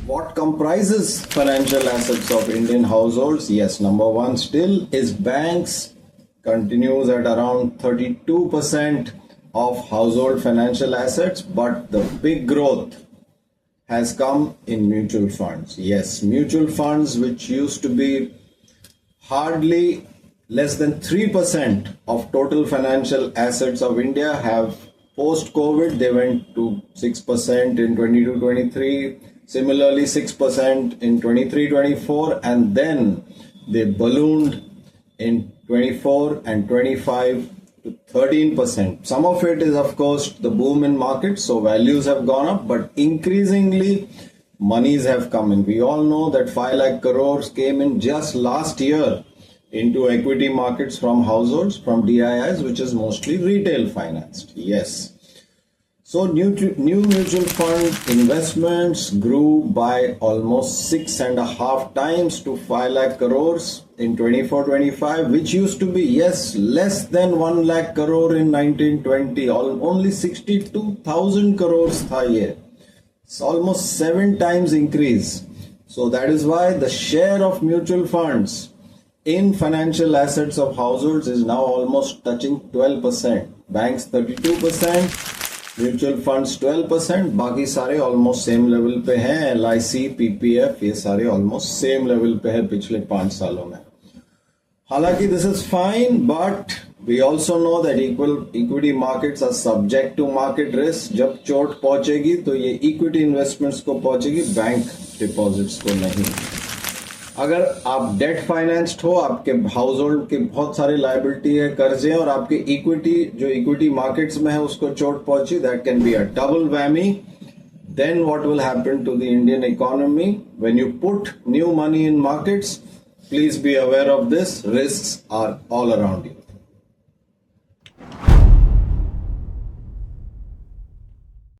What comprises financial assets of Indian households? Yes, number one still is banks, continues at around 32% of household financial assets, but the big growth has come in mutual funds. Yes, mutual funds, which used to be hardly less than 3% of total financial assets of India, have post COVID, they went to 6% in 22-23, similarly 6% in 23-24, and then they ballooned in 24 and 25 to 13%. Some of it is, of course, the boom in markets, so values have gone up, but increasingly monies have come in. We all know that 5 lakh crores came in just last year into equity markets from households, from DIIs, which is mostly retail financed. Yes. So new mutual fund investments grew by almost 6.5 times to 5 lakh crores in 24-25, which used to be, yes, less than 1 lakh crore in 1920, only 62,000 crores tha ye. It's almost 7 times increase. So that is why the share of mutual funds in financial assets of households is now almost touching 12%. Banks 32%, mutual funds 12%, बाकी सारे almost same level पे हैं. LIC, PPF, ये सारे almost same level पे है पिछले 5 सालों में. हालांकि this is fine, but we also know that equity markets are subject to market risk. जब चोट पहुंचेगी तो ये इक्विटी इन्वेस्टमेंट्स को पहुंचेगी, बैंक डिपॉजिट्स को नहीं. अगर आप डेट फाइनेंस्ड हो, आपके हाउस होल्ड के बहुत सारे लायबिलिटी है, कर्जे, और आपके इक्विटी जो इक्विटी मार्केट्स में है उसको चोट पहुंची, that can be a double whammy. Then what will happen to the Indian economy when you put new money in markets? Please be aware of this. Risks are all around you.